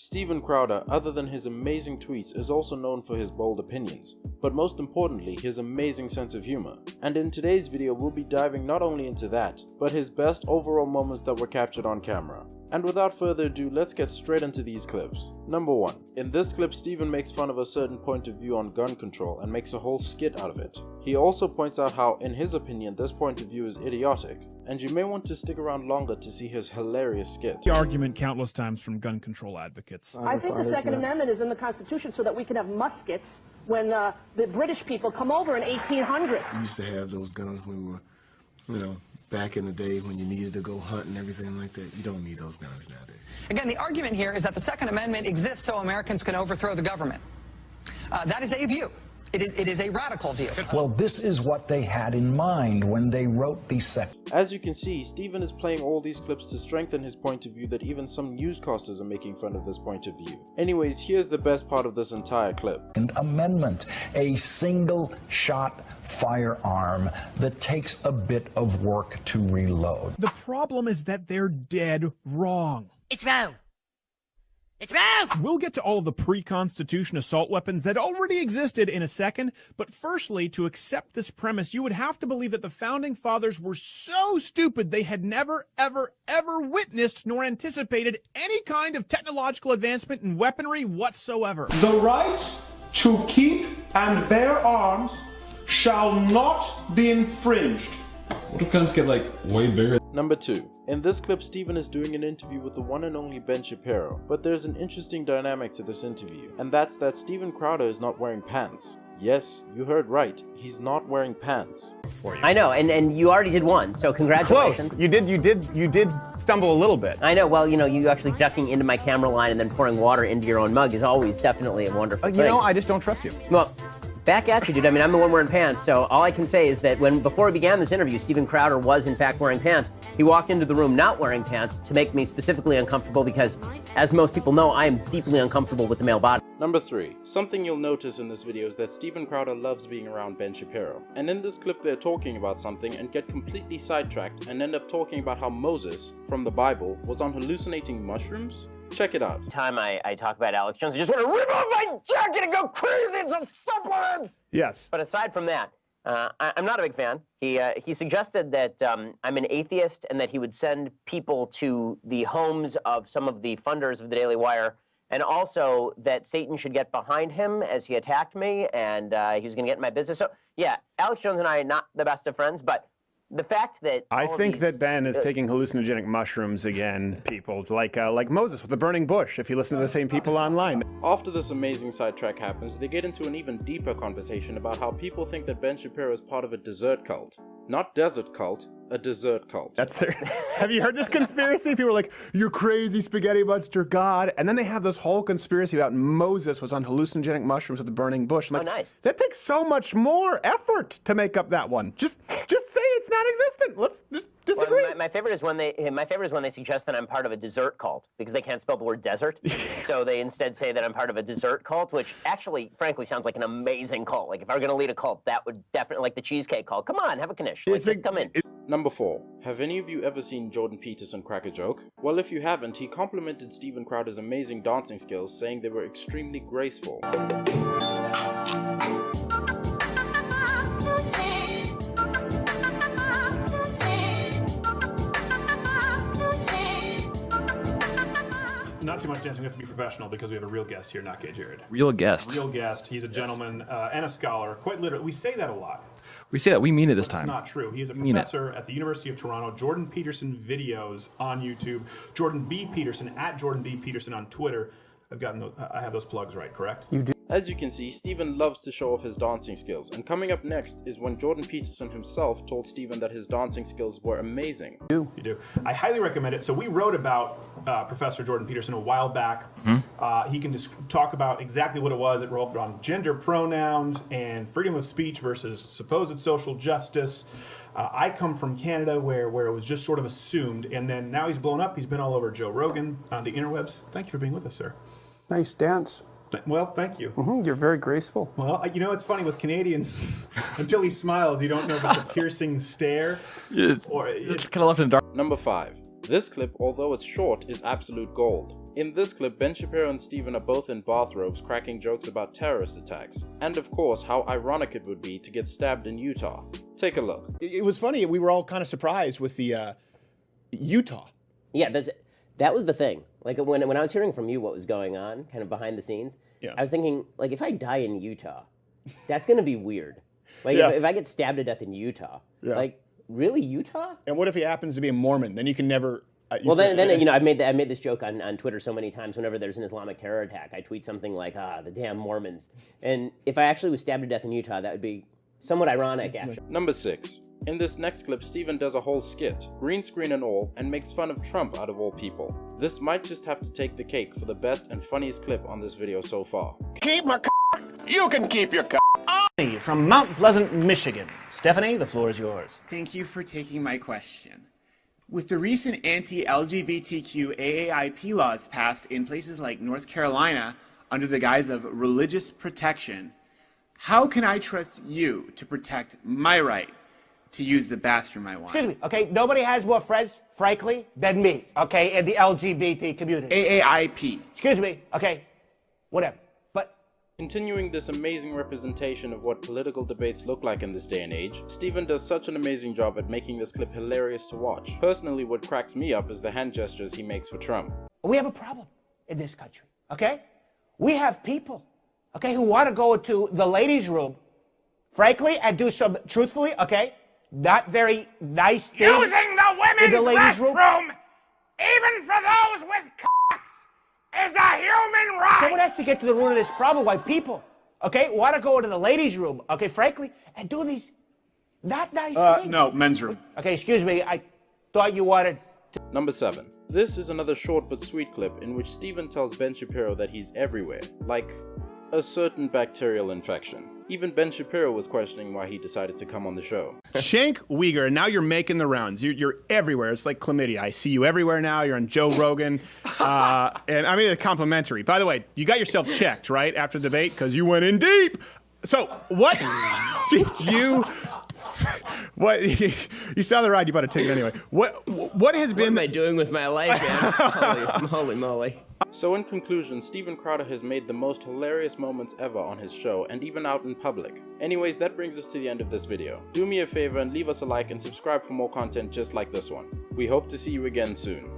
Steven Crowder, other than his amazing tweets, is also known for his bold opinions, but most importantly, his amazing sense of humor. And in today's video, we'll be diving not only into that, but his best overall moments that were captured on camera. And without further ado, let's get straight into these clips. Number 1. In this clip, Steven makes fun of a certain point of view on gun control and makes a whole skit out of it. He also points out how, in his opinion, this point of view is idiotic, and you may want to stick around longer to see his hilarious skit. The argument countless times from gun control advocates. I think the Second Amendment is in the Constitution so that we can have muskets when the British people come over in 1800. We used to have those guns when we were, back in the day when you needed to go hunt and everything like that. You don't need those guns nowadays. Again, the argument here is that the Second Amendment exists so Americans can overthrow the government. That is a view. It is a radical view. Well, this is what they had in mind when they wrote the second. As you can see, Steven is playing all these clips to strengthen his point of view that even some newscasters are making fun of this point of view. Anyways, here's the best part of this entire clip. Amendment, a single-shot firearm that takes a bit of work to reload. The problem is that they're dead wrong. It's wrong. It's wrong! We'll get to all of the pre-Constitution assault weapons that already existed in a second, but firstly, to accept this premise, you would have to believe that the Founding Fathers were so stupid they had never, ever, ever witnessed nor anticipated any kind of technological advancement in weaponry whatsoever. The right to keep and bear arms shall not be infringed. What if guns get, way bigger? Number 2. In this clip, Steven is doing an interview with the one and only Ben Shapiro, but there's an interesting dynamic to this interview, and that's that Steven Crowder is not wearing pants. Yes, you heard right, he's not wearing pants. I know, and you already did one, so congratulations. Close. You did stumble a little bit. I know, well, you actually ducking into my camera line and then pouring water into your own mug is always definitely a wonderful thing. I just don't trust you. Well, back at you, dude. I mean, I'm the one wearing pants, so all I can say is that before we began this interview, Steven Crowder was in fact wearing pants. He walked into the room not wearing pants to make me specifically uncomfortable because, as most people know, I am deeply uncomfortable with the male body. Number 3. Something you'll notice in this video is that Steven Crowder loves being around Ben Shapiro. And in this clip they're talking about something and get completely sidetracked and end up talking about how Moses, from the Bible, was on hallucinating mushrooms? Check it out. Time I talk about Alex Jones, I just want to rip off my jacket and go crazy. It's a supplements! Yes. But aside from that, I'm not a big fan. He suggested that I'm an atheist and that he would send people to the homes of some of the funders of the Daily Wire, and also that Satan should get behind him as he attacked me, and he was going to get in my business. So, yeah, Alex Jones and I are not the best of friends, but the fact that I think that Ben is taking hallucinogenic mushrooms again, people, like Moses with the burning bush, if you listen to the same people online. After this amazing sidetrack happens, they get into an even deeper conversation about how people think that Ben Shapiro is part of a dessert cult. Not desert cult, a dessert cult. That's their, have you heard this conspiracy? People are like, you're crazy, spaghetti monster god. And then they have this whole conspiracy about Moses was on hallucinogenic mushrooms with the burning bush. I'm like, nice. That takes so much more effort to make up that one. Just say it's not existent. Let's just disagree. Well, my favorite is when they suggest that I'm part of a dessert cult because they can't spell the word desert. So they instead say that I'm part of a dessert cult, which actually, frankly, sounds like an amazing cult. Like if I were going to lead a cult, that would definitely, like the cheesecake cult. Come on, have a knish. Just come in. Number 4. Have any of you ever seen Jordan Peterson crack a joke? Well, if you haven't, he complimented Steven Crowder's amazing dancing skills, saying they were extremely graceful. Not too much dancing. We have to be professional because we have a real guest here, not Gay Jared. Real guest. Real guest. He's a gentleman and a scholar. Quite literally. We say that a lot. We say that. We mean it this time. It's not true. He is a professor at the University of Toronto. Jordan Peterson videos on YouTube. Jordan B. Peterson at Jordan B. Peterson on Twitter. I have those plugs right, correct? You do. As you can see, Steven loves to show off his dancing skills, and coming up next is when Jordan Peterson himself told Steven that his dancing skills were amazing. You do. I highly recommend it. So we wrote about Professor Jordan Peterson a while back. He can just talk about exactly what it was. It rolled on gender pronouns and freedom of speech versus supposed social justice. I come from Canada where it was just sort of assumed, and then now he's blown up. He's been all over Joe Rogan on the interwebs. Thank you for being with us, sir. Nice dance. Well, thank you. You're very graceful. Well, it's funny with Canadians, until he smiles, you don't know if it's a piercing stare or it's kind of left in the dark. Number 5. This clip, although it's short, is absolute gold. In this clip, Ben Shapiro and Steven are both in bathrobes cracking jokes about terrorist attacks, and of course how ironic it would be to get stabbed in Utah. Take a look. It was funny, we were all kind of surprised with the Utah. Yeah, that was the thing. Like when I was hearing from you what was going on, kind of behind the scenes, yeah. I was thinking, like, if I die in Utah, that's gonna be weird. Like yeah. if I get stabbed to death in Utah, yeah. like really Utah? And what if he happens to be a Mormon? Then you can never. Well, then you know, I've made this joke on Twitter so many times. Whenever there's an Islamic terror attack, I tweet something like, the damn Mormons. And if I actually was stabbed to death in Utah, that would be somewhat ironic, actually. Number 6. In this next clip, Steven does a whole skit, green screen and all, and makes fun of Trump out of all people. This might just have to take the cake for the best and funniest clip on this video so far. Keep my you can keep your From Mount Pleasant, Michigan. Stephanie, the floor is yours. Thank you for taking my question. With the recent anti-LGBTQ AAIP laws passed in places like North Carolina under the guise of religious protection, how can I trust you to protect my right to use the bathroom I want? Excuse me, okay? Nobody has more friends, frankly, than me, okay, in the LGBT community. AAIP. Excuse me, okay, whatever. Continuing this amazing representation of what political debates look like in this day and age, Steven does such an amazing job at making this clip hilarious to watch. Personally, what cracks me up is the hand gestures he makes for Trump. We have a problem in this country, okay? We have people, okay, who want to go to the ladies' room, frankly, and do some, truthfully, okay, not very nice things. Using the women's restroom, even for those with cocks, is a human right. Someone has to get to the root of this problem. Why people, okay, want to go into the ladies' room, okay, frankly, and do these not nice things. No, men's room. Okay, excuse me, I thought you wanted to... Number 7. This is another short but sweet clip in which Steven tells Ben Shapiro that he's everywhere, like a certain bacterial infection. Even Ben Shapiro was questioning why he decided to come on the show. Shank Uyghur, now you're making the rounds. You're everywhere. It's like chlamydia. I see you everywhere now. You're on Joe Rogan. And I mean, it's complimentary. By the way, you got yourself checked, right, after the debate? Because you went in deep. So what did you... What you saw the ride, you better take it anyway. What has been... What am I doing with my life, man? Holy moly. So in conclusion, Steven Crowder has made the most hilarious moments ever on his show and even out in public. Anyways, that brings us to the end of this video. Do me a favor and leave us a like and subscribe for more content just like this one. We hope to see you again soon.